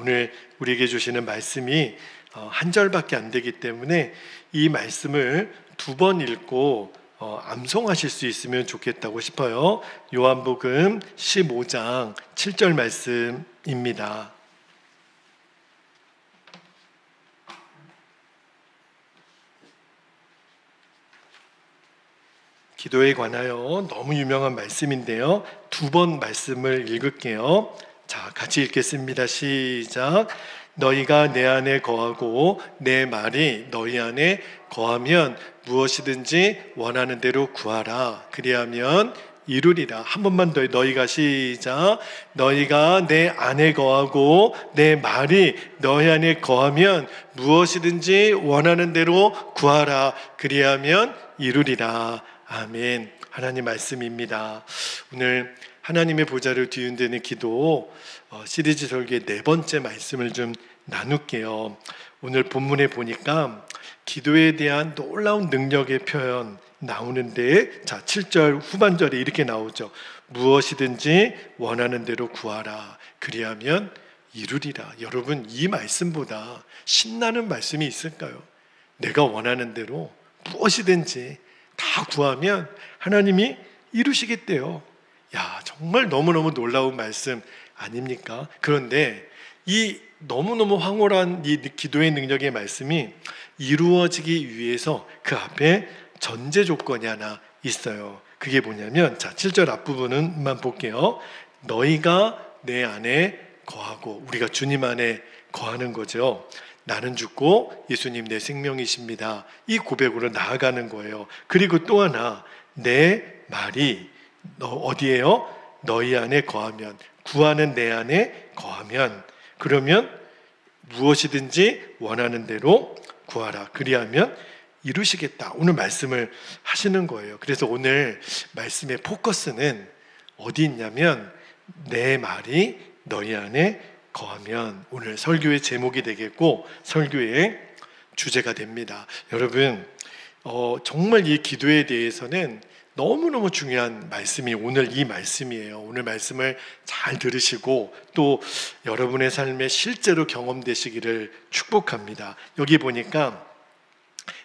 오늘 우리에게 주시는 말씀이 한 절밖에 안 되기 때문에 이 말씀을 두 번 읽고 암송하실 수 있으면 좋겠다고 싶어요. 요한복음 15장 7절 말씀입니다. 기도에 관하여 너무 유명한 말씀인데요. 두 번 말씀을 읽을게요. 자, 같이 읽겠습니다. 시작. 너희가 내 안에 거하고 내 말이 너희 안에 거하면 무엇이든지 원하는 대로 구하라. 그리하면 이루리라. 한 번만 더. 너희가 시작. 너희가 내 안에 거하고 내 말이 너희 안에 거하면 무엇이든지 원하는 대로 구하라. 그리하면 이루리라. 아멘. 하나님 말씀입니다. 오늘 하나님의 보좌를 뒤흔드는 기도 시리즈 설교의 네 번째 말씀을 좀 나눌게요. 오늘 본문에 보니까 기도에 대한 놀라운 능력의 표현 나오는데, 자, 7절 후반절에 이렇게 나오죠. 무엇이든지 원하는 대로 구하라. 그리하면 이루리라. 여러분, 이 말씀보다 신나는 말씀이 있을까요? 내가 원하는 대로 무엇이든지 다 구하면 하나님이 이루시겠대요. 야, 정말 너무너무 놀라운 말씀 아닙니까? 그런데 이 너무너무 황홀한 이 기도의 능력의 말씀이 이루어지기 위해서 그 앞에 전제 조건이 하나 있어요. 그게 뭐냐면, 자, 7절 앞부분만 볼게요. 너희가 내 안에 거하고, 우리가 주님 안에 거하는 거죠. 나는 죽고 예수님 내 생명이십니다. 이 고백으로 나아가는 거예요. 그리고 또 하나, 내 말이 어디에요? 너희 안에 거하면, 구하는 내 안에 거하면, 그러면 무엇이든지 원하는 대로 구하라. 그리하면 이루시겠다. 오늘 말씀을 하시는 거예요. 그래서 오늘 말씀의 포커스는 어디 있냐면, 내 말이 너희 안에 거하면, 오늘 설교의 제목이 되겠고 설교의 주제가 됩니다. 여러분, 정말 이 기도에 대해서는 너무너무 중요한 말씀이 오늘 이 말씀이에요. 오늘 말씀을 잘 들으시고 또 여러분의 삶에 실제로 경험되시기를 축복합니다. 여기 보니까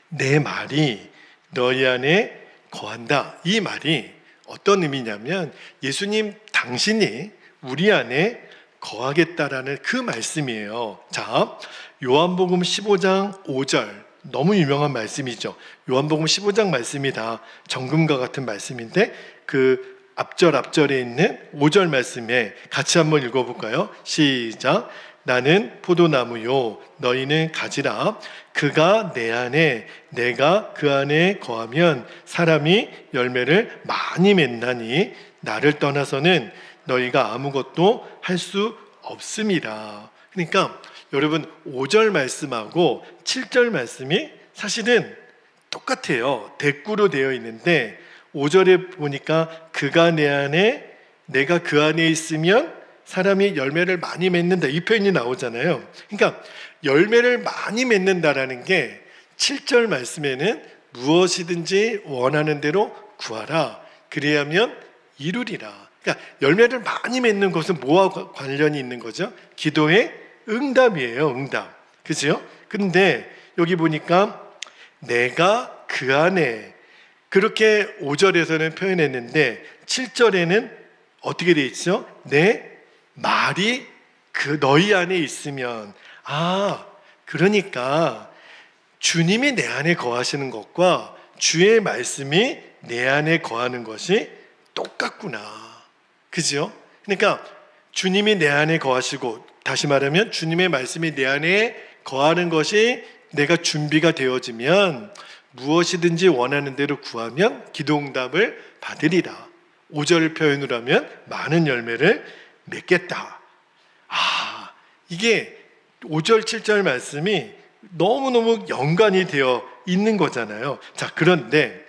내 말이 너희 안에 거한다. 이 말이 어떤 의미냐면, 예수님 당신이 우리 안에 거하겠다라는 그 말씀이에요. 자, 요한복음 15장 5절, 너무 유명한 말씀이죠. 요한복음 15장 말씀이 다 정금과 같은 말씀인데, 그 앞절에 있는 5절 말씀에 같이 한번 읽어볼까요? 시작. 나는 포도나무요 너희는 가지라. 그가 내 안에 내가 그 안에 거하면 사람이 열매를 많이 맺나니 나를 떠나서는 너희가 아무것도 할 수 없음이라. 그러니까 여러분, 5절 말씀하고 7절 말씀이 사실은 똑같아요. 대꾸로 되어 있는데, 5절에 보니까 그가 내 안에 내가 그 안에 있으면 사람이 열매를 많이 맺는다, 이 표현이 나오잖아요. 그러니까 열매를 많이 맺는다라는 게 7절 말씀에는 무엇이든지 원하는 대로 구하라. 그리하면 이루리라. 그러니까 열매를 많이 맺는 것은 뭐와 관련이 있는 거죠? 기도의 응답이에요. 응답. 그죠? 근데 여기 보니까 내가 그 안에, 그렇게 5절에서는 표현했는데 7절에는 어떻게 돼 있죠? 내 말이 그 너희 안에 있으면, 그러니까 주님이 내 안에 거하시는 것과 주의 말씀이 내 안에 거하는 것이 똑같구나. 그죠? 그러니까 주님이 내 안에 거하시고, 다시 말하면 주님의 말씀이 내 안에 거하는 것이 내가 준비가 되어지면 무엇이든지 원하는 대로 구하면 기도응답을 받으리라. 5절 표현으로 하면 많은 열매를 맺겠다. 이게 5절 7절 말씀이 너무너무 연관이 되어 있는 거잖아요. 자, 그런데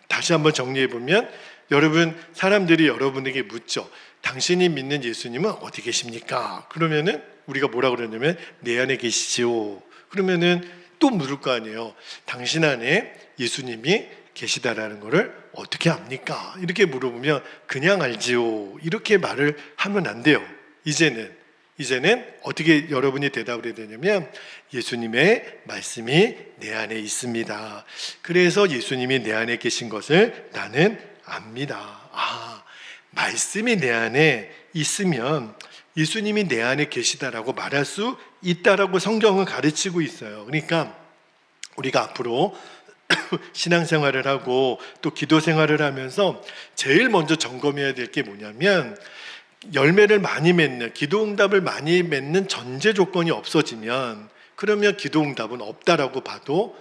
다시 한번 정리해보면, 여러분, 사람들이 여러분에게 묻죠. 당신이 믿는 예수님은 어디 계십니까? 그러면은 우리가 뭐라 그러냐면 내 안에 계시지요. 그러면은 또 물을 거 아니에요. 당신 안에 예수님이 계시다라는 것을 어떻게 압니까? 이렇게 물어보면 그냥 알지요, 이렇게 말을 하면 안 돼요. 이제는 이제는 어떻게 여러분이 대답을 해야 되냐면 예수님의 말씀이 내 안에 있습니다. 그래서 예수님이 내 안에 계신 것을 나는 압니다. 말씀이 내 안에 있으면 예수님이 내 안에 계시다라고 말할 수 있다라고 성경은 가르치고 있어요. 그러니까 우리가 앞으로 신앙생활을 하고 또 기도 생활을 하면서 제일 먼저 점검해야 될 게 뭐냐면 열매를 많이 맺는, 기도 응답을 많이 맺는 전제 조건이 없어지면 그러면 기도 응답은 없다라고 봐도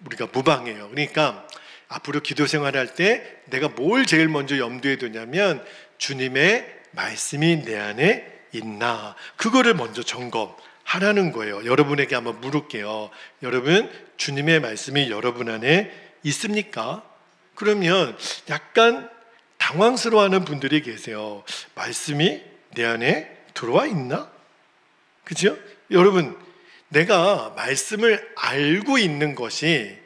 우리가 무방해요. 그러니까 앞으로 기도 생활할 때 내가 뭘 제일 먼저 염두에 두냐면 주님의 말씀이 내 안에 있나, 그거를 먼저 점검하라는 거예요. 여러분에게 한번 물을게요. 여러분, 주님의 말씀이 여러분 안에 있습니까? 그러면 약간 당황스러워하는 분들이 계세요. 말씀이 내 안에 들어와 있나? 그죠? 여러분, 내가 말씀을 알고 있는 것이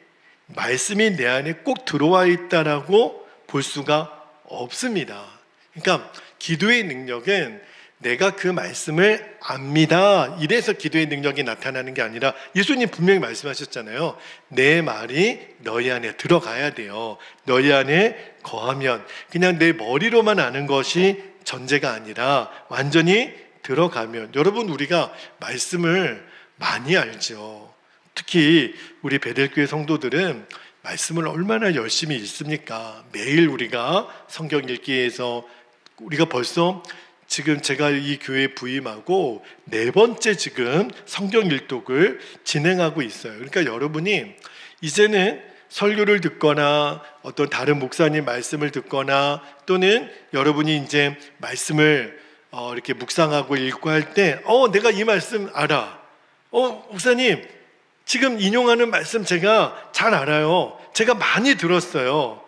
말씀이 내 안에 꼭 들어와 있다라고 볼 수가 없습니다. 그러니까 기도의 능력은 내가 그 말씀을 압니다, 이래서 기도의 능력이 나타나는 게 아니라 예수님 분명히 말씀하셨잖아요. 내 말이 너희 안에 들어가야 돼요. 너희 안에 거하면. 그냥 내 머리로만 아는 것이 전제가 아니라 완전히 들어가면. 여러분, 우리가 말씀을 많이 알죠. 특히 우리 베델교회 성도들은 말씀을 얼마나 열심히 읽습니까? 매일 우리가 성경 읽기에서 우리가 벌써 지금 제가 이 교회에 부임하고 4번째 지금 성경 일독을 진행하고 있어요. 그러니까 여러분이 이제는 설교를 듣거나 어떤 다른 목사님 말씀을 듣거나 또는 여러분이 이제 말씀을 이렇게 묵상하고 읽고 할 때 내가 이 말씀 알아. 목사님 지금 인용하는 말씀 제가 잘 알아요. 제가 많이 들었어요.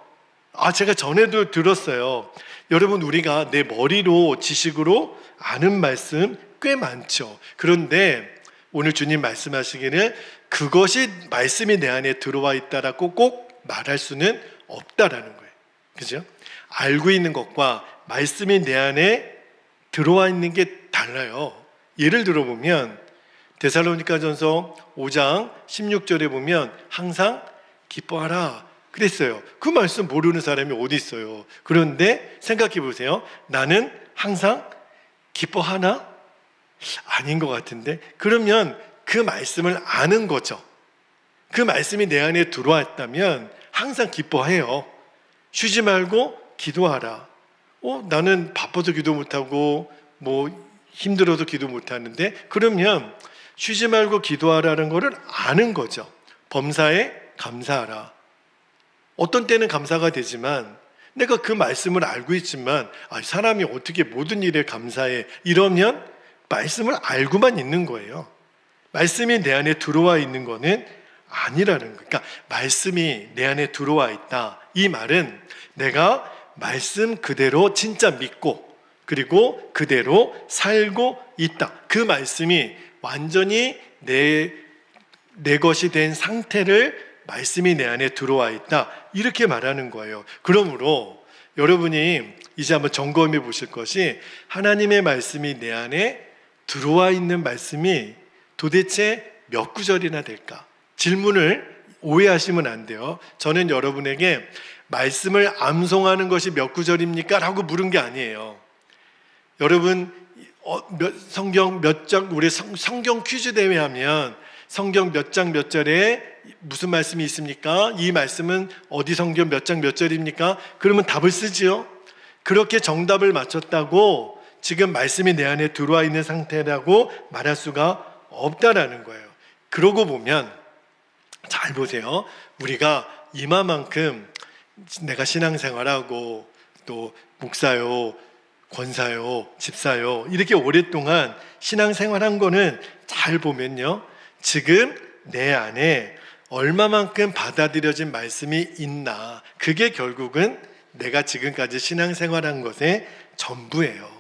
제가 전에도 들었어요. 여러분, 우리가 내 머리로 지식으로 아는 말씀 꽤 많죠. 그런데 오늘 주님 말씀하시기를 그것이 말씀이 내 안에 들어와 있다라고 꼭 말할 수는 없다라는 거예요. 그죠? 알고 있는 것과 말씀이 내 안에 들어와 있는 게 달라요. 예를 들어보면 데살로니가전서 5장 16절에 보면 항상 기뻐하라 그랬어요. 그 말씀 모르는 사람이 어디 있어요. 그런데 생각해 보세요. 나는 항상 기뻐하나? 아닌 것 같은데. 그러면 그 말씀을 아는 거죠. 그 말씀이 내 안에 들어왔다면 항상 기뻐해요. 쉬지 말고 기도하라. 나는 바빠서 기도 못하고 힘들어서 기도 못하는데, 그러면 쉬지 말고 기도하라는 거를 아는 거죠. 범사에 감사하라. 어떤 때는 감사가 되지만 내가 그 말씀을 알고 있지만 사람이 어떻게 모든 일에 감사해, 이러면 말씀을 알고만 있는 거예요. 말씀이 내 안에 들어와 있는 거는 아니라는 거예요. 그러니까 말씀이 내 안에 들어와 있다, 이 말은 내가 말씀 그대로 진짜 믿고 그리고 그대로 살고 있다, 그 말씀이 완전히 내 것이 된 상태를 말씀이 내 안에 들어와 있다, 이렇게 말하는 거예요. 그러므로 여러분이 이제 한번 점검해 보실 것이, 하나님의 말씀이 내 안에 들어와 있는 말씀이 도대체 몇 구절이나 될까? 질문을 오해하시면 안 돼요. 저는 여러분에게 말씀을 암송하는 것이 몇 구절입니까? 라고 물은 게 아니에요. 여러분, 성경 몇 장, 우리 성경 퀴즈 대회 하면 성경 몇 장 몇 절에 무슨 말씀이 있습니까? 이 말씀은 어디 성경 몇 장 몇 절입니까? 그러면 답을 쓰지요. 그렇게 정답을 맞췄다고 지금 말씀이 내 안에 들어와 있는 상태라고 말할 수가 없다라는 거예요. 그러고 보면 잘 보세요. 우리가 이마만큼 내가 신앙생활하고 또 목사요, 권사요, 집사요, 이렇게 오랫동안 신앙생활한 거는 잘 보면요, 지금 내 안에 얼마만큼 받아들여진 말씀이 있나, 그게 결국은 내가 지금까지 신앙생활한 것의 전부예요.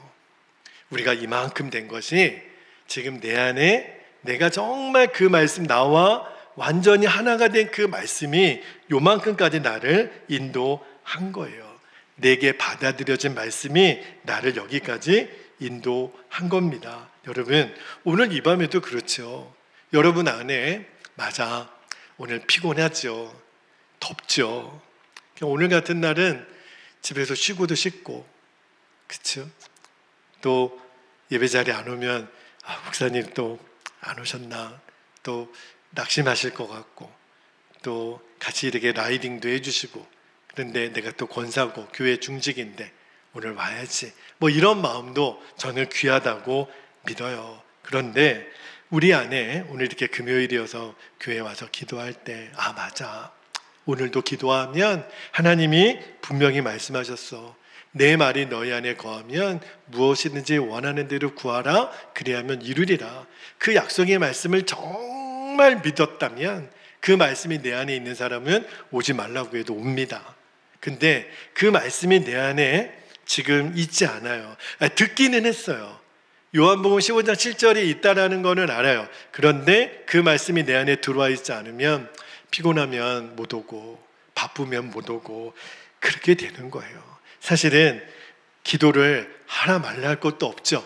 우리가 이만큼 된 것이 지금 내 안에 내가 정말 그 말씀, 나와 완전히 하나가 된 그 말씀이 요만큼까지 나를 인도한 거예요. 내게 받아들여진 말씀이 나를 여기까지 인도한 겁니다. 여러분, 오늘 이 밤에도 그렇죠. 여러분 안에 맞아, 오늘 피곤하죠. 덥죠. 오늘 같은 날은 집에서 쉬고도 싶고, 그렇죠? 또 예배 자리에 안 오면 목사님 또 안 오셨나, 또 낙심하실 것 같고, 또 같이 이렇게 라이딩도 해주시고, 그런데 내가 또 권사고 교회 중직인데 오늘 와야지, 뭐 이런 마음도 저는 귀하다고 믿어요. 그런데 우리 안에 오늘 이렇게 금요일이어서 교회 와서 기도할 때 맞아, 오늘도 기도하면 하나님이 분명히 말씀하셨어. 내 말이 너희 안에 거하면 무엇이든지 원하는 대로 구하라, 그리하면 이루리라. 그 약속의 말씀을 정말 믿었다면 그 말씀이 내 안에 있는 사람은 오지 말라고 해도 옵니다. 근데 그 말씀이 내 안에 지금 있지 않아요. 듣기는 했어요. 요한복음 15장 7절이 있다라는 거는 알아요. 그런데 그 말씀이 내 안에 들어와 있지 않으면 피곤하면 못 오고 바쁘면 못 오고 그렇게 되는 거예요. 사실은 기도를 하라 말라 할 것도 없죠.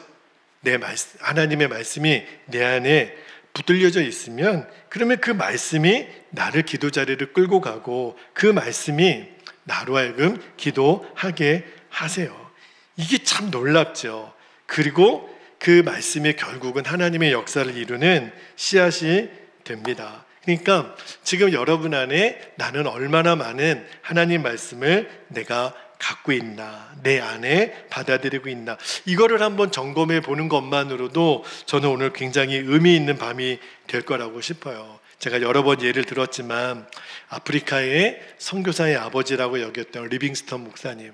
하나님의 말씀이 내 안에 붙들려져 있으면 그러면 그 말씀이 나를 기도 자리를 끌고 가고 그 말씀이 나로 하여금 기도하게 하세요. 이게 참 놀랍죠. 그리고 그 말씀이 결국은 하나님의 역사를 이루는 씨앗이 됩니다. 그러니까 지금 여러분 안에 나는 얼마나 많은 하나님 말씀을 내가 갖고 있나, 내 안에 받아들이고 있나, 이거를 한번 점검해 보는 것만으로도 저는 오늘 굉장히 의미 있는 밤이 될 거라고 싶어요. 제가 여러 번 예를 들었지만 아프리카의 선교사의 아버지라고 여겼던 리빙스턴 목사님,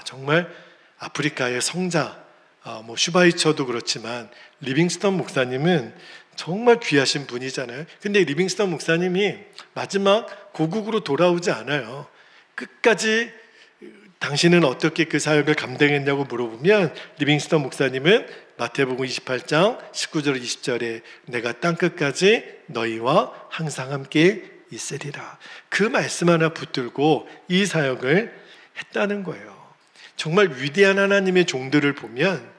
정말 아프리카의 성자, 슈바이처도 그렇지만 리빙스턴 목사님은 정말 귀하신 분이잖아요. 근데 리빙스턴 목사님이 마지막 고국으로 돌아오지 않아요. 끝까지 당신은 어떻게 그 사역을 감당했냐고 물어보면 리빙스턴 목사님은 마태복음 28장 19절 20절에 내가 땅끝까지 너희와 항상 함께 있으리라, 그 말씀 하나 붙들고 이 사역을 했다는 거예요. 정말 위대한 하나님의 종들을 보면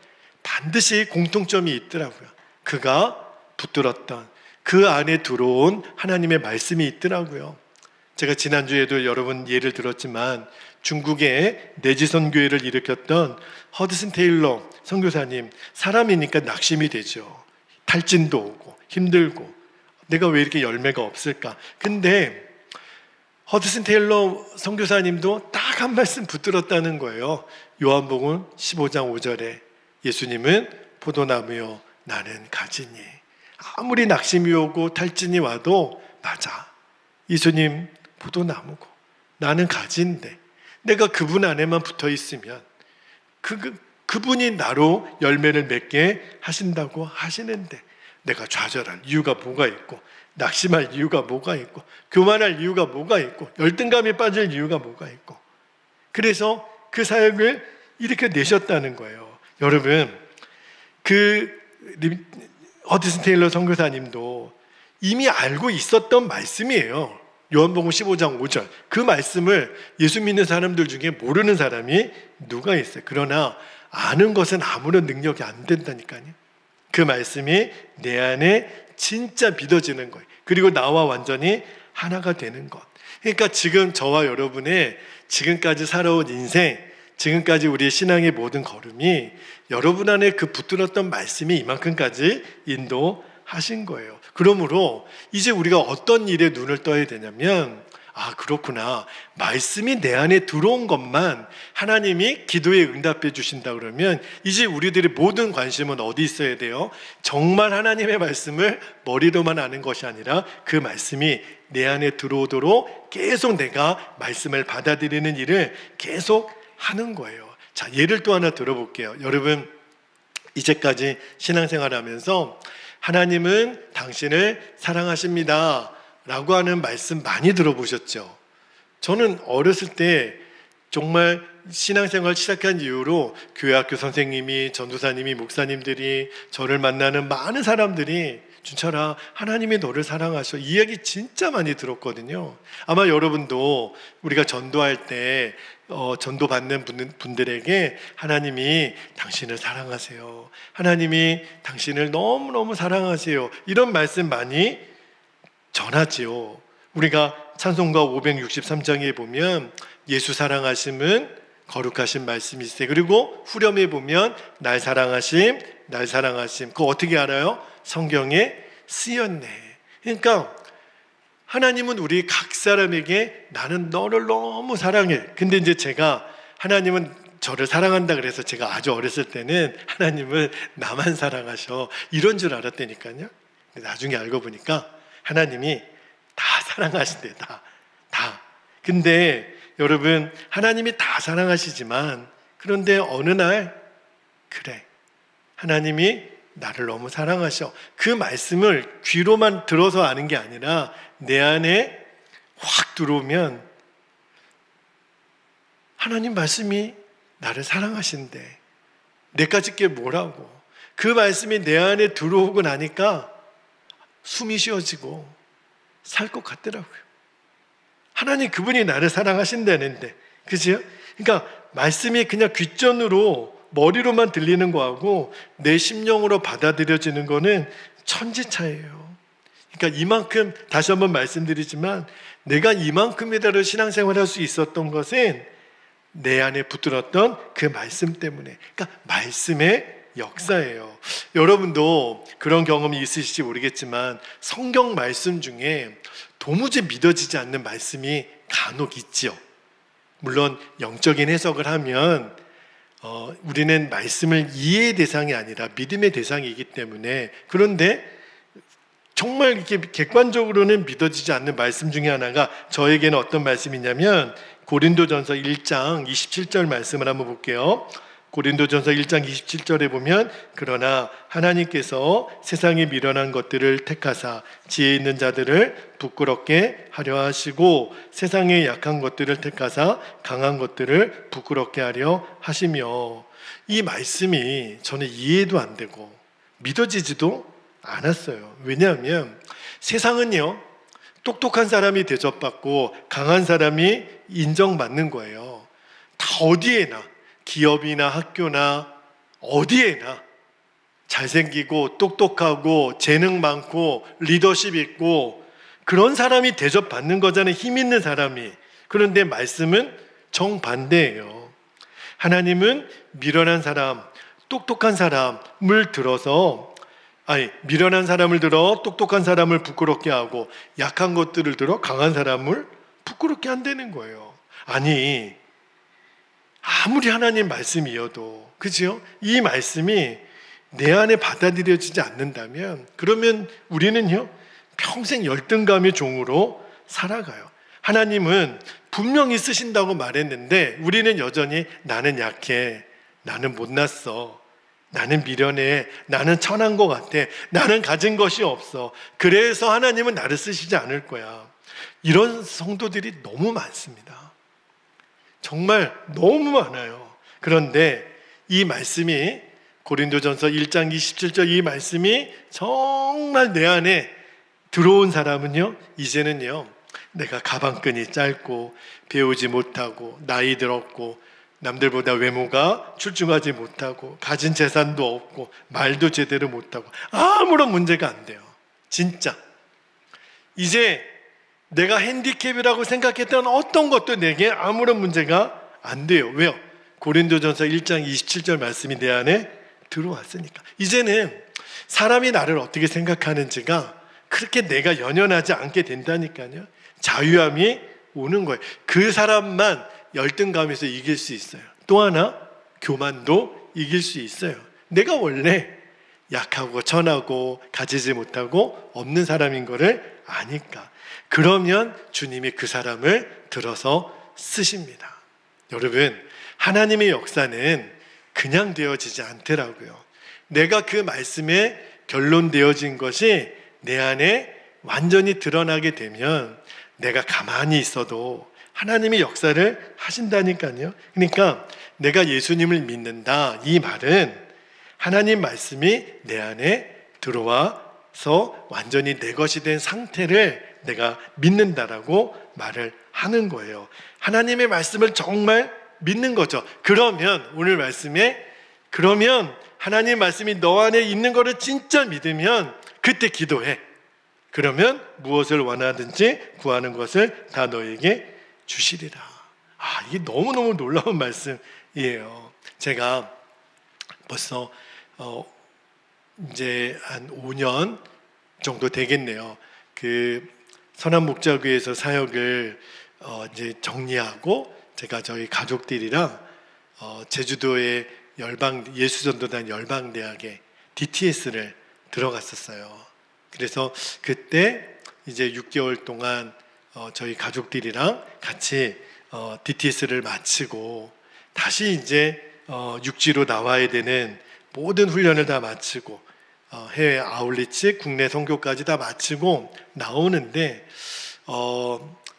반드시 공통점이 있더라고요. 그가 붙들었던 그 안에 들어온 하나님의 말씀이 있더라고요. 제가 지난주에도 여러분 예를 들었지만 중국의 내지선 교회를 일으켰던 허드슨 테일러 선교사님, 사람이니까 낙심이 되죠. 탈진도 오고 힘들고 내가 왜 이렇게 열매가 없을까. 근데 허드슨 테일러 선교사님도 딱 한 말씀 붙들었다는 거예요. 요한복음 15장 5절에 예수님은 포도나무요 나는 가지니. 아무리 낙심이 오고 탈진이 와도 맞아, 예수님 포도나무고 나는 가지인데 내가 그분 안에만 붙어 있으면 그분이 나로 열매를 맺게 하신다고 하시는데 내가 좌절할 이유가 뭐가 있고, 낙심할 이유가 뭐가 있고, 교만할 이유가 뭐가 있고, 열등감에 빠질 이유가 뭐가 있고. 그래서 그 사역을 이렇게 내셨다는 거예요. 여러분, 허드슨 테일러 선교사님도 이미 알고 있었던 말씀이에요. 요한복음 15장 5절, 그 말씀을 예수 믿는 사람들 중에 모르는 사람이 누가 있어요. 그러나 아는 것은 아무런 능력이 안 된다니까요. 그 말씀이 내 안에 진짜 믿어지는 거예요. 그리고 나와 완전히 하나가 되는 것. 그러니까 지금 저와 여러분의 지금까지 살아온 인생, 지금까지 우리의 신앙의 모든 걸음이 여러분 안에 그 붙들었던 말씀이 이만큼까지 인도하신 거예요. 그러므로 이제 우리가 어떤 일에 눈을 떠야 되냐면, 그렇구나, 말씀이 내 안에 들어온 것만 하나님이 기도에 응답해 주신다 그러면 이제 우리들의 모든 관심은 어디 있어야 돼요? 정말 하나님의 말씀을 머리로만 아는 것이 아니라 그 말씀이 내 안에 들어오도록 계속 내가 말씀을 받아들이는 일을 계속 하는 거예요. 자, 예를 또 하나 들어볼게요. 여러분, 이제까지 신앙생활하면서 하나님은 당신을 사랑하십니다 라고 하는 말씀 많이 들어보셨죠? 저는 어렸을 때 정말 신앙생활 시작한 이후로 교회 학교 선생님이, 전도사님이, 목사님들이, 저를 만나는 많은 사람들이 준철아, 하나님이 너를 사랑하셔, 이 이야기 진짜 많이 들었거든요. 아마 여러분도 우리가 전도할 때 전도받는 분들에게 하나님이 당신을 사랑하세요, 하나님이 당신을 너무너무 사랑하세요, 이런 말씀 많이 전하지요. 우리가 찬송가 563장에 보면 예수 사랑하심은 거룩하신 말씀이 있어요. 그리고 후렴에 보면 날 사랑하심, 날 사랑하심. 그거 어떻게 알아요? 성경에 쓰였네. 그러니까 하나님은 우리 각 사람에게 나는 너를 너무 사랑해. 근데 이제 제가 하나님은 저를 사랑한다 그래서 제가 아주 어렸을 때는 하나님은 나만 사랑하셔 이런 줄 알았다니까요. 나중에 알고 보니까 하나님이 다 사랑하신대. 다. 근데 여러분, 하나님이 다 사랑하시지만 그런데 어느 날 그래, 하나님이 나를 너무 사랑하셔. 그 말씀을 귀로만 들어서 아는 게 아니라 내 안에 확 들어오면 하나님 말씀이 나를 사랑하신대. 내까짓 게 뭐라고. 그 말씀이 내 안에 들어오고 나니까 숨이 쉬어지고 살 것 같더라고요. 하나님 그분이 나를 사랑하신다는데, 그죠? 그러니까 말씀이 그냥 귓전으로 머리로만 들리는 거하고 내 심령으로 받아들여지는 거는 천지차예요. 그러니까 이만큼, 다시 한번 말씀드리지만 내가 이만큼이라도 신앙생활을 할 수 있었던 것은 내 안에 붙들었던 그 말씀 때문에. 그러니까 말씀의 역사예요. 여러분도 그런 경험이 있으실지 모르겠지만 성경 말씀 중에 도무지 믿어지지 않는 말씀이 간혹 있죠. 물론 영적인 해석을 하면 우리는 말씀을 이해의 대상이 아니라 믿음의 대상이기 때문에, 그런데 정말 이렇게 객관적으로는 믿어지지 않는 말씀 중에 하나가 저에게는 어떤 말씀이냐면 고린도전서 1장 27절 말씀을 한번 볼게요. 고린도전서 1장 27절에 보면 그러나 하나님께서 세상에 미련한 것들을 택하사 지혜 있는 자들을 부끄럽게 하려 하시고 세상에 약한 것들을 택하사 강한 것들을 부끄럽게 하려 하시며, 이 말씀이 저는 이해도 안 되고 믿어지지도 않았어요. 왜냐하면 세상은요, 똑똑한 사람이 대접받고 강한 사람이 인정받는 거예요. 다 어디에나, 기업이나 학교나 어디에나 잘생기고 똑똑하고 재능 많고 리더십 있고 그런 사람이 대접받는 거잖아요. 힘 있는 사람이. 그런데 말씀은 정반대예요. 하나님은 미련한 사람, 똑똑한 사람을 들어서, 미련한 사람을 들어 똑똑한 사람을 부끄럽게 하고 약한 것들을 들어 강한 사람을 부끄럽게 한다는 거예요. 아니, 아무리 하나님 말씀이어도, 그죠? 이 말씀이 내 안에 받아들여지지 않는다면 그러면 우리는요, 평생 열등감의 종으로 살아가요. 하나님은 분명히 쓰신다고 말했는데 우리는 여전히 나는 약해, 나는 못났어, 나는 미련해, 나는 천한 것 같아, 나는 가진 것이 없어, 그래서 하나님은 나를 쓰시지 않을 거야. 이런 성도들이 너무 많습니다. 정말 너무 많아요. 그런데 이 말씀이, 고린도전서 1장 27절 이 말씀이 정말 내 안에 들어온 사람은요, 이제는요, 내가 가방끈이 짧고 배우지 못하고 나이 들었고 남들보다 외모가 출중하지 못하고 가진 재산도 없고 말도 제대로 못하고 아무런 문제가 안 돼요. 진짜 이제 내가 핸디캡이라고 생각했던 어떤 것도 내게 아무런 문제가 안 돼요. 왜요? 고린도전서 1장 27절 말씀이 내 안에 들어왔으니까. 이제는 사람이 나를 어떻게 생각하는지가 그렇게 내가 연연하지 않게 된다니까요. 자유함이 오는 거예요. 그 사람만 열등감에서 이길 수 있어요. 또 하나, 교만도 이길 수 있어요. 내가 원래 약하고 천하고 가지지 못하고 없는 사람인 거를 아니까. 그러면 주님이 그 사람을 들어서 쓰십니다. 여러분, 하나님의 역사는 그냥 되어지지 않더라고요. 내가 그 말씀에 결론되어진 것이 내 안에 완전히 드러나게 되면 내가 가만히 있어도 하나님이 역사를 하신다니까요. 그러니까 내가 예수님을 믿는다, 이 말은 하나님 말씀이 내 안에 들어와서 완전히 내 것이 된 상태를 내가 믿는다라고 말을 하는 거예요. 하나님의 말씀을 정말 믿는 거죠. 그러면 오늘 말씀에 그러면 하나님 말씀이 너 안에 있는 거를 진짜 믿으면 그때 기도해. 그러면 무엇을 원하든지 구하는 것을 다 너에게 주시리라. 이게 너무너무 놀라운 말씀이에요. 제가 벌써 이제 한 5년 정도 되겠네요. 그 선한 목자교회에서 사역을 이제 정리하고 제가 저희 가족들이랑 제주도의 예수전도단 열방대학에 DTS를 들어갔었어요. 그래서 그때 이제 6개월 동안 저희 가족들이랑 같이 DTS를 마치고 다시 이제 육지로 나와야 되는 모든 훈련을 다 마치고 해외 아울리치, 국내 선교까지 다 마치고 나오는데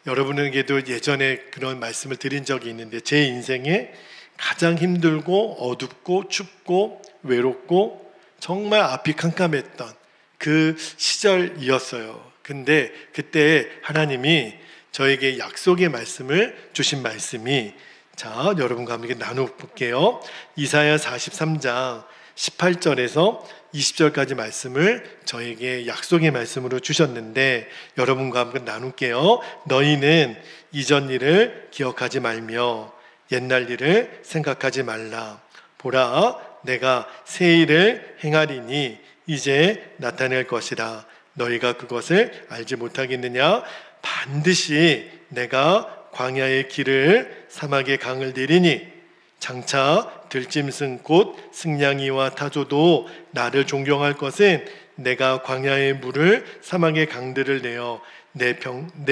여러분에게도 예전에 그런 말씀을 드린 적이 있는데 제 인생에 가장 힘들고 어둡고 춥고 외롭고 정말 앞이 캄캄했던 그 시절이었어요. 근데 그때 하나님이 저에게 약속의 말씀을 주신 말씀이 자, 여러분과 함께 나눠볼게요. 이사야 43장 18절에서 20절까지 말씀을 저에게 약속의 말씀으로 주셨는데 여러분과 함께 나눌게요. 너희는 이전 일을 기억하지 말며 옛날 일을 생각하지 말라. 보라, 내가 새 일을 행하리니 이제 나타낼 것이라. 너희가 그것을 알지 못하겠느냐? 반드시 내가 광야의 길을 사막의 강을 내리니 장차 들짐승 곧 승냥이와 타조도 나를 존경할 것은 내가 광야의 물을 사막의 강들을 내어 내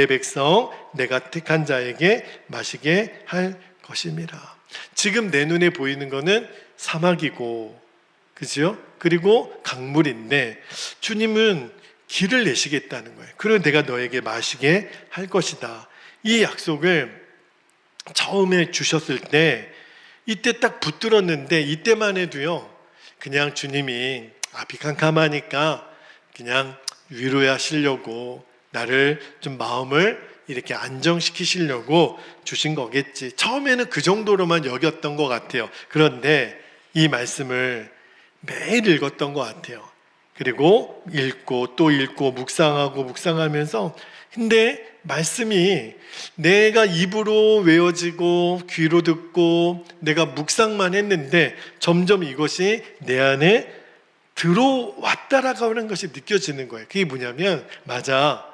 백성 내가 택한 자에게 마시게 할 것임이라. 지금 내 눈에 보이는 거는 사막이고 그죠? 그리고 강물인데 주님은 길을 내시겠다는 거예요. 그리고 내가 너에게 마시게 할 것이다. 이 약속을 처음에 주셨을 때 이때 딱 붙들었는데 이때만 해도요 그냥 주님이 앞이 캄캄하니까 그냥 위로하시려고 나를 좀 마음을 이렇게 안정시키시려고 주신 거겠지. 처음에는 그 정도로만 여겼던 것 같아요. 그런데 이 말씀을 매일 읽었던 것 같아요. 그리고 읽고 또 읽고 묵상하고 묵상하면서 근데 말씀이 내가 입으로 외워지고 귀로 듣고 내가 묵상만 했는데 점점 이것이 내 안에 들어왔다라고 하는 것이 느껴지는 거예요. 그게 뭐냐면 맞아,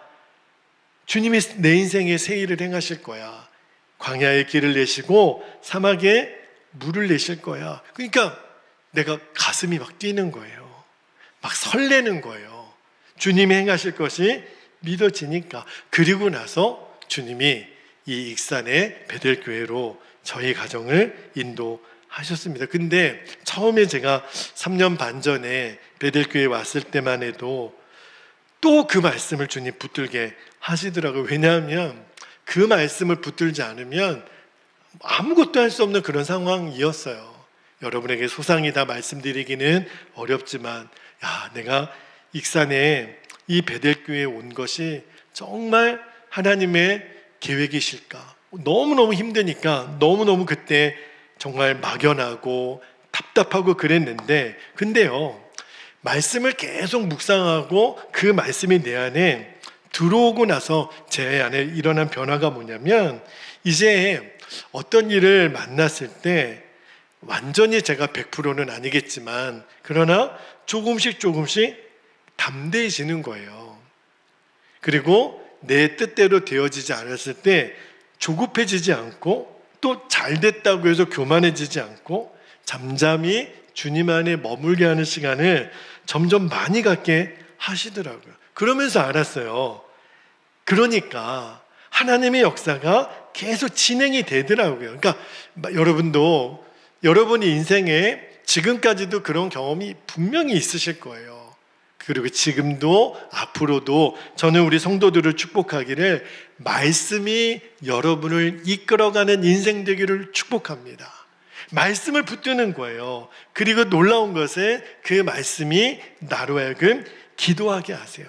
주님이 내 인생에 새 일을 행하실 거야. 광야의 길을 내시고 사막에 물을 내실 거야. 그러니까 내가 가슴이 막 뛰는 거예요. 막 설레는 거예요. 주님이 행하실 것이 믿어지니까. 그리고 나서 주님이 이 익산의 베델교회로 저희 가정을 인도하셨습니다. 근데 처음에 제가 3년 반 전에 베델교회에 왔을 때만 해도 또 그 말씀을 주님 붙들게 하시더라고요. 왜냐하면 그 말씀을 붙들지 않으면 아무것도 할 수 없는 그런 상황이었어요. 여러분에게 소상히 다 말씀드리기는 어렵지만 내가 익산에 이 베델교회에 온 것이 정말 하나님의 계획이실까? 너무너무 힘드니까 너무너무 그때 정말 막연하고 답답하고 그랬는데 근데요 말씀을 계속 묵상하고 그 말씀이 내 안에 들어오고 나서 제 안에 일어난 변화가 뭐냐면 이제 어떤 일을 만났을 때 완전히 제가 100%는 아니겠지만 그러나 조금씩 담대해지는 거예요. 그리고 내 뜻대로 되어지지 않았을 때 조급해지지 않고 또 잘 됐다고 해서 교만해지지 않고 잠잠히 주님 안에 머물게 하는 시간을 점점 많이 갖게 하시더라고요. 그러면서 알았어요. 그러니까 하나님의 역사가 계속 진행이 되더라고요. 그러니까 여러분도 여러분이 인생에 지금까지도 그런 경험이 분명히 있으실 거예요. 그리고 지금도 앞으로도 저는 우리 성도들을 축복하기를 말씀이 여러분을 이끌어가는 인생 되기를 축복합니다. 말씀을 붙드는 거예요. 그리고 놀라운 것은 그 말씀이 나로 하여금 기도하게 하세요.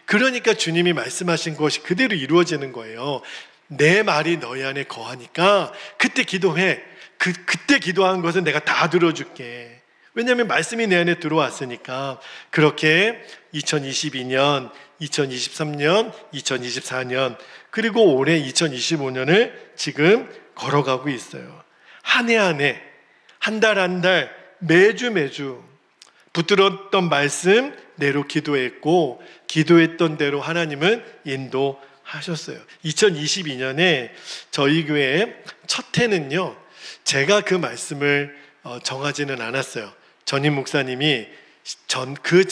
그러니까 주님이 말씀하신 것이 그대로 이루어지는 거예요. 내 말이 너희 안에 거하니까 그때 기도해. 그때 기도한 것은 내가 다 들어줄게. 왜냐하면 말씀이 내 안에 들어왔으니까. 그렇게 2022년, 2023년, 2024년, 그리고 올해 2025년을 지금 걸어가고 있어요. 한 해 한 해, 한 달 한 달, 매주 매주 붙들었던 말씀 대로 기도했고, 기도했던 대로 하나님은 인도하셨어요. 2022년에 저희 교회 첫 해는요, 제가 그 말씀을 정하지는 않았어요. 전임 목사님이 그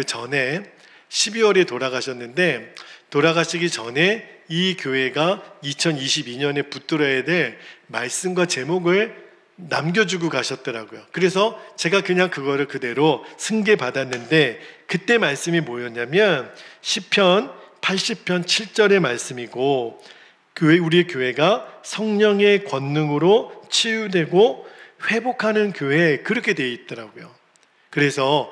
전에 12월에 돌아가셨는데, 돌아가시기 전에 이 교회가 2022년에 붙들어야 될 말씀과 제목을 남겨주고 가셨더라고요. 그래서 제가 그냥 그거를 그대로 승계받았는데, 그때 말씀이 뭐였냐면 시편 80편 7절의 말씀이고, 우리 교회가 성령의 권능으로 치유되고 회복하는 교회, 그렇게 되어 있더라고요. 그래서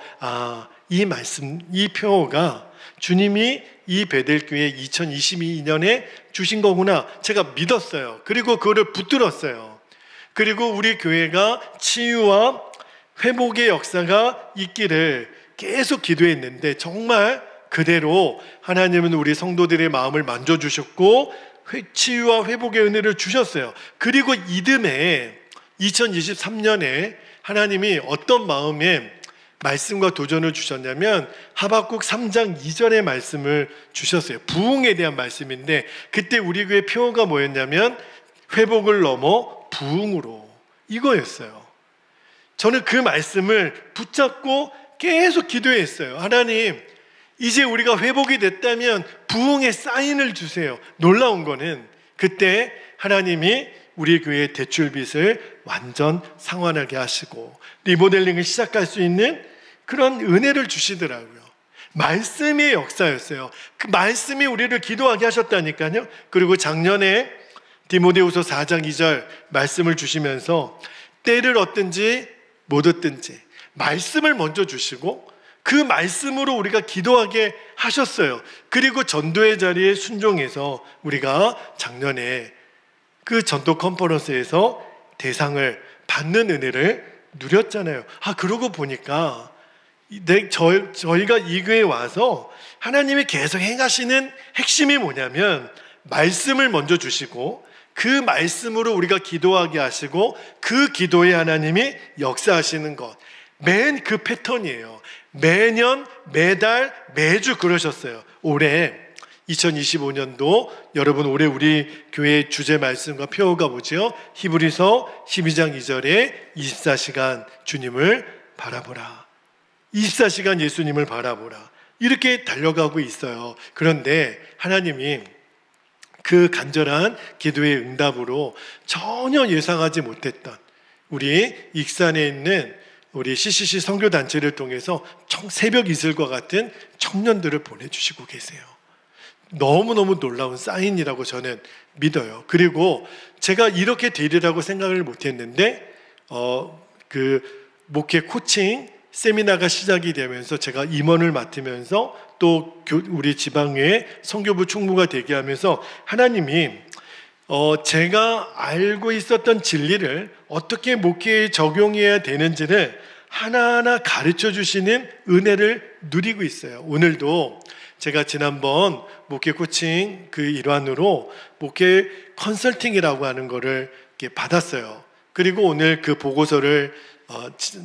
이 말씀, 이 표가 주님이 이 베델교회 2022년에 주신 거구나, 제가 믿었어요. 그리고 그거를 붙들었어요. 그리고 우리 교회가 치유와 회복의 역사가 있기를 계속 기도했는데, 정말 그대로 하나님은 우리 성도들의 마음을 만져주셨고 치유와 회복의 은혜를 주셨어요. 그리고 이듬해 2023년에 하나님이 어떤 마음에 말씀과 도전을 주셨냐면 하박국 3장 2절의 말씀을 주셨어요. 부흥에 대한 말씀인데, 그때 우리 교회 표어가 뭐였냐면 회복을 넘어 부흥으로, 이거였어요. 저는 그 말씀을 붙잡고 계속 기도했어요. 하나님, 이제 우리가 회복이 됐다면 부흥의 사인을 주세요. 놀라운 거는 그때 하나님이 우리 교회의 대출빚을 완전 상환하게 하시고 리모델링을 시작할 수 있는 그런 은혜를 주시더라고요. 말씀의 역사였어요. 그 말씀이 우리를 기도하게 하셨다니까요. 그리고 작년에 디모데후서 4장 2절 말씀을 주시면서 때를 얻든지 못 얻든지 말씀을 먼저 주시고 그 말씀으로 우리가 기도하게 하셨어요. 그리고 전도의 자리에 순종해서 우리가 작년에 그 전도 컨퍼런스에서 대상을 받는 은혜를 누렸잖아요. 그러고 보니까 저희가 이 교회에 와서 하나님이 계속 행하시는 핵심이 뭐냐면 말씀을 먼저 주시고 그 말씀으로 우리가 기도하게 하시고 그 기도에 하나님이 역사하시는 것, 맨 그 패턴이에요. 매년, 매달, 매주 그러셨어요. 올해 2025년도 여러분, 올해 우리 교회 주제 말씀과 표어가 뭐죠? 히브리서 12장 2절에 24시간 주님을 바라보라, 24시간 예수님을 바라보라, 이렇게 달려가고 있어요. 그런데 하나님이 그 간절한 기도의 응답으로 전혀 예상하지 못했던 우리 익산에 있는 우리 CCC 선교단체를 통해서 새벽 이슬과 같은 청년들을 보내주시고 계세요. 너무너무 놀라운 사인이라고 저는 믿어요. 그리고 제가 이렇게 되리라고 생각을 못했는데 그 목회 코칭 세미나가 시작이 되면서 제가 임원을 맡으면서 또 우리 지방에 선교부 총무가 되게 하면서 하나님이 제가 알고 있었던 진리를 어떻게 목회에 적용해야 되는지를 하나하나 가르쳐 주시는 은혜를 누리고 있어요. 오늘도 제가 지난번 목회 코칭 그 일환으로 목회 컨설팅이라고 하는 거를 이렇게 받았어요. 그리고 오늘 그 보고서를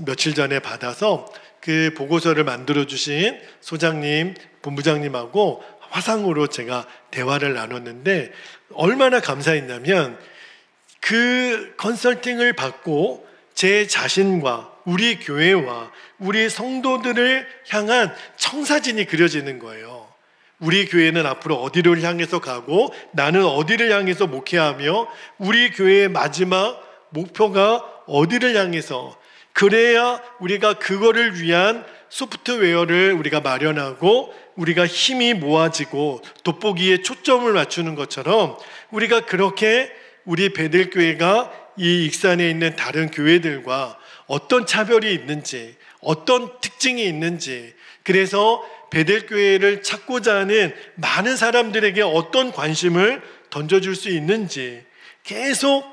며칠 전에 받아서 그 보고서를 만들어 주신 소장님, 본부장님하고 화상으로 제가 대화를 나눴는데 얼마나 감사했냐면 그 컨설팅을 받고 제 자신과 우리 교회와 우리 성도들을 향한 청사진이 그려지는 거예요. 우리 교회는 앞으로 어디를 향해서 가고 나는 어디를 향해서 목회하며 우리 교회의 마지막 목표가 어디를 향해서, 그래야 우리가 그거를 위한 소프트웨어를 우리가 마련하고 우리가 힘이 모아지고 돋보기에 초점을 맞추는 것처럼 우리가 그렇게 우리 베델교회가 이 익산에 있는 다른 교회들과 어떤 차별이 있는지, 어떤 특징이 있는지, 그래서 베델교회를 찾고자 하는 많은 사람들에게 어떤 관심을 던져줄 수 있는지 계속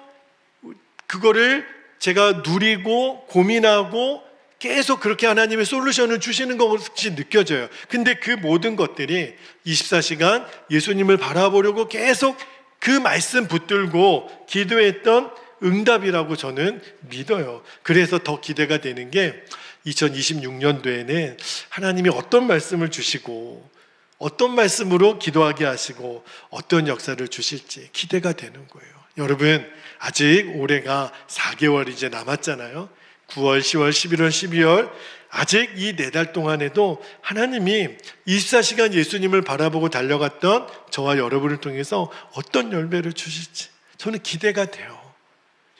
그거를 제가 누리고 고민하고 계속 그렇게 하나님의 솔루션을 주시는 것이 느껴져요. 근데 그 모든 것들이 24시간 예수님을 바라보려고 계속 그 말씀 붙들고 기도했던 응답이라고 저는 믿어요. 그래서 더 기대가 되는 게 2026년도에는 하나님이 어떤 말씀을 주시고 어떤 말씀으로 기도하게 하시고 어떤 역사를 주실지 기대가 되는 거예요. 여러분, 아직 올해가 4개월 이제 남았잖아요. 9월, 10월, 11월, 12월 아직 이 4달 동안에도 하나님이 24시간 예수님을 바라보고 달려갔던 저와 여러분을 통해서 어떤 열매를 주실지 저는 기대가 돼요.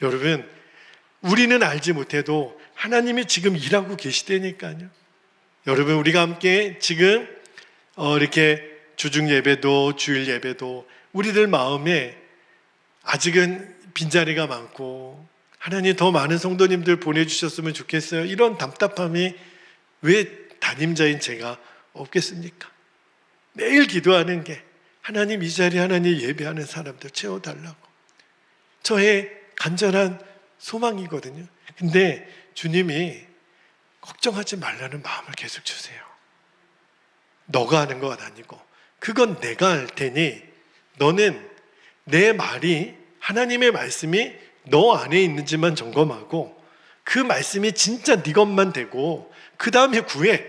여러분, 우리는 알지 못해도 하나님이 지금 일하고 계시다니까요. 여러분, 우리가 함께 지금 이렇게 주중 예배도 주일 예배도 우리들 마음에 아직은 빈자리가 많고 하나님 더 많은 성도님들 보내주셨으면 좋겠어요. 이런 답답함이 왜 담임자인 제가 없겠습니까? 매일 기도하는 게 하나님 이 자리에 하나님 예배하는 사람들 채워달라고 저의 간절한 소망이거든요. 근데 주님이 걱정하지 말라는 마음을 계속 주세요. 너가 하는 건 아니고 그건 내가 할 테니 너는 내 말이 하나님의 말씀이 너 안에 있는지만 점검하고 그 말씀이 진짜 네 것만 되고 그 다음에 구해.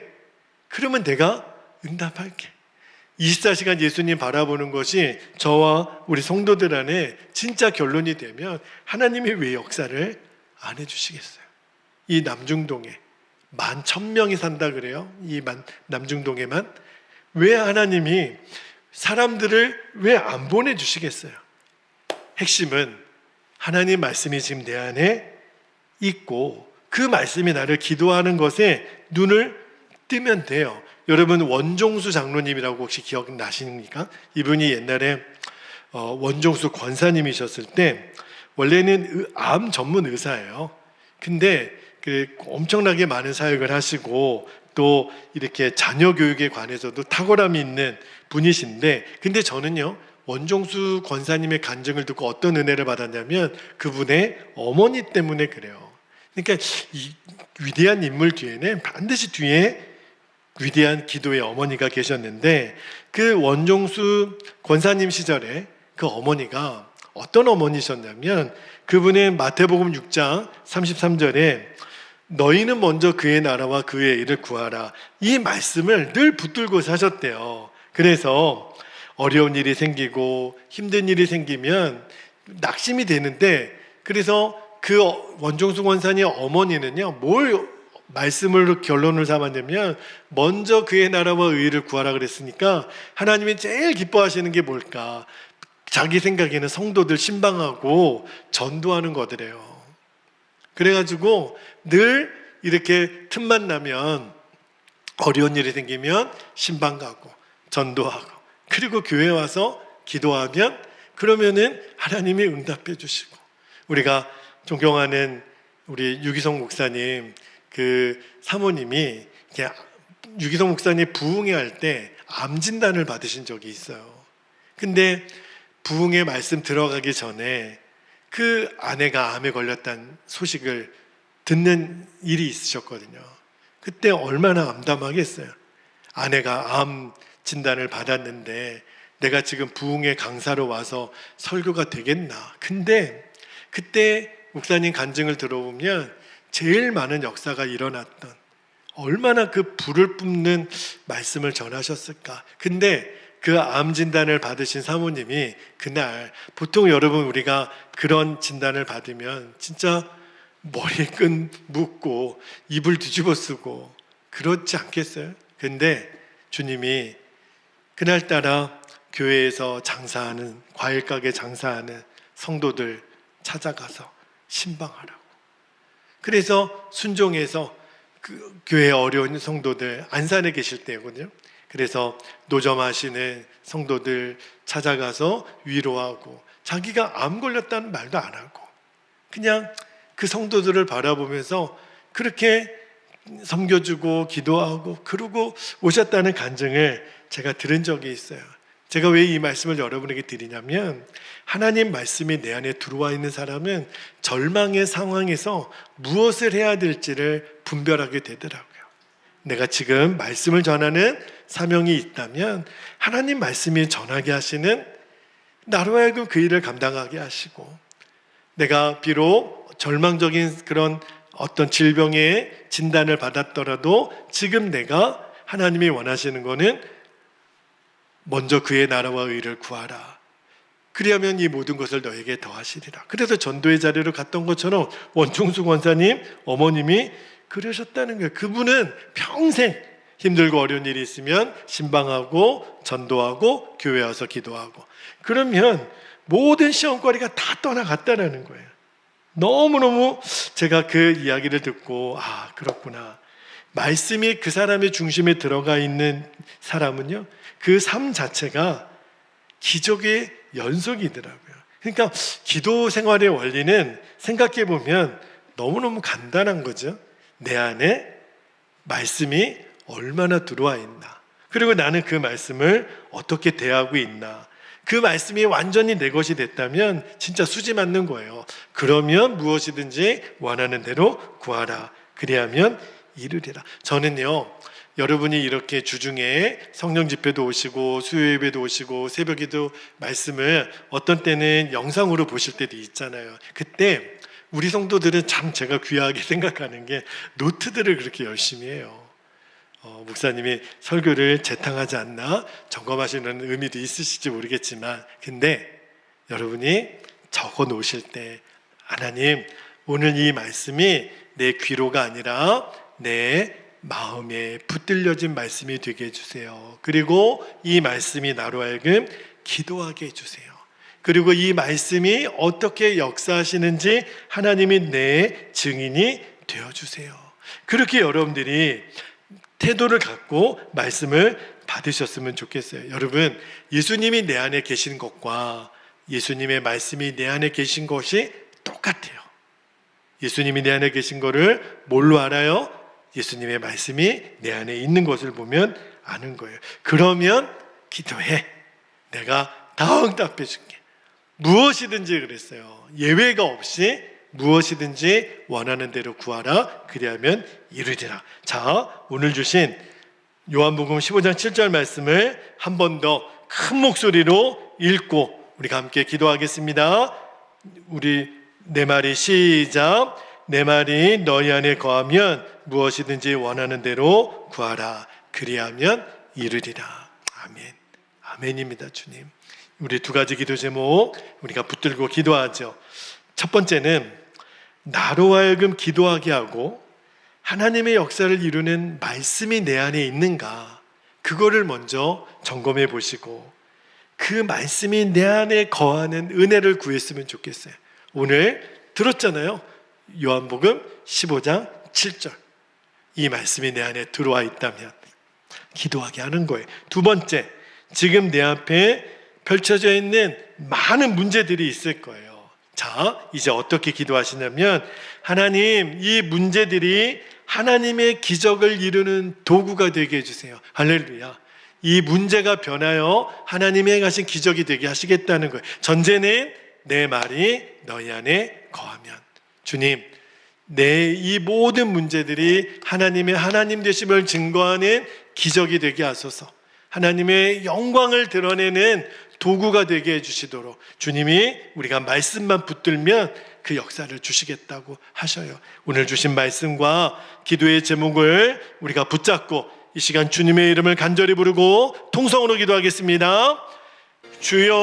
그러면 내가 응답할게. 24시간 예수님 바라보는 것이 저와 우리 성도들 안에 진짜 결론이 되면 하나님이 왜 역사를 안 해주시겠어요? 이 남중동에 11,000명이 산다 그래요. 이 남중동에만. 왜 하나님이 사람들을 왜 안 보내주시겠어요? 핵심은 하나님 말씀이 지금 내 안에 있고 그 말씀이 나를 기도하는 것에 눈을 뜨면 돼요. 여러분, 원종수 장로님이라고 혹시 기억나십니까? 이분이 옛날에 원종수 권사님이셨을 때 원래는 암 전문 의사예요. 근데 엄청나게 많은 사역을 하시고 또 이렇게 자녀 교육에 관해서도 탁월함이 있는 분이신데, 근데 저는요 원종수 권사님의 간증을 듣고 어떤 은혜를 받았냐면 그분의 어머니 때문에 그래요. 그러니까 이 위대한 인물 뒤에는 반드시 뒤에 위대한 기도의 어머니가 계셨는데, 그 원종수 권사님 시절에 그 어머니가 어떤 어머니셨냐면 그분의 마태복음 6장 33절에 너희는 먼저 그의 나라와 그의 일을 구하라, 이 말씀을 늘 붙들고 사셨대요. 그래서 어려운 일이 생기고 힘든 일이 생기면 낙심이 되는데, 그래서 그 원종수 권사님 어머니는요 뭘 말씀으로 결론을 삼았냐면 먼저 그의 나라와 의를 구하라 그랬으니까 하나님이 제일 기뻐하시는 게 뭘까? 자기 생각에는 성도들 신방하고 전도하는 거더래요. 그래가지고 늘 이렇게 틈만 나면 어려운 일이 생기면 신방 가고 전도하고 그리고 교회 와서 기도하면 그러면은 하나님이 응답해 주시고, 우리가 존경하는 우리 유기성 목사님 그 사모님이 유기성 목사님 부흥회 할 때 암 진단을 받으신 적이 있어요. 근데 부흥회 말씀 들어가기 전에 그 아내가 암에 걸렸다는 소식을 듣는 일이 있으셨거든요. 그때 얼마나 암담하겠어요. 아내가 암 진단을 받았는데 내가 지금 부흥회 강사로 와서 설교가 되겠나. 근데 그때 목사님 간증을 들어보면 제일 많은 역사가 일어났던, 얼마나 그 불을 뿜는 말씀을 전하셨을까. 근데 그 암 진단을 받으신 사모님이 그날, 보통 여러분 우리가 그런 진단을 받으면 진짜 머리끈 묶고 이불 뒤집어 쓰고 그렇지 않겠어요? 근데 주님이 그날따라 교회에서 장사하는, 과일 가게 장사하는 성도들 찾아가서 신방하라고. 그래서 순종해서 그 교회 어려운 성도들, 안산에 계실 때거든요. 그래서 노점하시는 성도들 찾아가서 위로하고, 자기가 암 걸렸다는 말도 안 하고 그냥 그 성도들을 바라보면서 그렇게 섬겨주고 기도하고 그러고 오셨다는 간증을 제가 들은 적이 있어요. 제가 왜 이 말씀을 여러분에게 드리냐면 하나님 말씀이 내 안에 들어와 있는 사람은 절망의 상황에서 무엇을 해야 될지를 분별하게 되더라고요. 내가 지금 말씀을 전하는 사명이 있다면 하나님 말씀이 전하게 하시는 나로 하여금 그 일을 감당하게 하시고, 내가 비록 절망적인 그런 어떤 질병의 진단을 받았더라도 지금 내가 하나님이 원하시는 거는 먼저 그의 나라와 의를 구하라. 그리하면 이 모든 것을 너에게 더하시리라. 그래서 전도의 자리로 갔던 것처럼 원충수 권사님 어머님이 그러셨다는 거예요. 그분은 평생 힘들고 어려운 일이 있으면 신방하고 전도하고 교회 와서 기도하고, 그러면 모든 시험거리가 다 떠나갔다라는 거예요. 너무너무 제가 그 이야기를 듣고 그렇구나. 말씀이 그 사람의 중심에 들어가 있는 사람은요, 그 삶 자체가 기적의 연속이더라고요. 그러니까 기도 생활의 원리는 생각해 보면 너무너무 간단한 거죠. 내 안에 말씀이 얼마나 들어와 있나, 그리고 나는 그 말씀을 어떻게 대하고 있나. 그 말씀이 완전히 내 것이 됐다면 진짜 수지 맞는 거예요. 그러면 무엇이든지 원하는 대로 구하라. 그리하면 이르리라. 저는요, 여러분이 이렇게 주중에 성령 집회도 오시고 수요 예배도 오시고 새벽에도 말씀을 어떤 때는 영상으로 보실 때도 있잖아요. 그때 우리 성도들은 참 제가 귀하게 생각하는 게 노트들을 그렇게 열심히 해요. 목사님이 설교를 재탕하지 않나 점검하시는 의미도 있으실지 모르겠지만, 근데 여러분이 적어 놓으실 때 하나님, 오늘 이 말씀이 내 귀로가 아니라 내 마음에 붙들려진 말씀이 되게 해주세요. 그리고 이 말씀이 나로 하여금 기도하게 해주세요. 그리고 이 말씀이 어떻게 역사하시는지 하나님이 내 증인이 되어주세요. 그렇게 여러분들이 태도를 갖고 말씀을 받으셨으면 좋겠어요. 여러분, 예수님이 내 안에 계신 것과 예수님의 말씀이 내 안에 계신 것이 똑같아요. 예수님이 내 안에 계신 것을 뭘로 알아요? 예수님의 말씀이 내 안에 있는 것을 보면 아는 거예요. 그러면 기도해. 내가 다 응답해 줄게. 무엇이든지 그랬어요. 예외가 없이 무엇이든지 원하는 대로 구하라. 그리하면 이루리라. 자, 오늘 주신 요한복음 15장 7절 말씀을 한 번 더 큰 목소리로 읽고 우리가 함께 기도하겠습니다. 우리 내 말이 시작. 내 말이 너희 안에 거하면 무엇이든지 원하는 대로 구하라. 그리하면 이루리라. 아멘. 아멘입니다. 주님, 우리 두 가지 기도 제목 우리가 붙들고 기도하죠. 첫 번째는 나로 하여금 기도하게 하고 하나님의 역사를 이루는 말씀이 내 안에 있는가, 그거를 먼저 점검해 보시고 그 말씀이 내 안에 거하는 은혜를 구했으면 좋겠어요. 오늘 들었잖아요. 요한복음 15장 7절. 이 말씀이 내 안에 들어와 있다면 기도하게 하는 거예요. 두 번째, 지금 내 앞에 펼쳐져 있는 많은 문제들이 있을 거예요. 자, 이제 어떻게 기도하시냐면, 하나님, 이 문제들이 하나님의 기적을 이루는 도구가 되게 해주세요. 할렐루야. 이 문제가 변하여 하나님의 행하신 기적이 되게 하시겠다는 거예요. 전제는 내 말이 너희 안에 거하면. 주님, 내 이 모든 문제들이 하나님의 하나님 되심을 증거하는 기적이 되게 하소서. 하나님의 영광을 드러내는 도구가 되게 해주시도록 주님이 우리가 말씀만 붙들면 그 역사를 주시겠다고 하셔요. 오늘 주신 말씀과 기도의 제목을 우리가 붙잡고 이 시간 주님의 이름을 간절히 부르고 통성으로 기도하겠습니다. 주여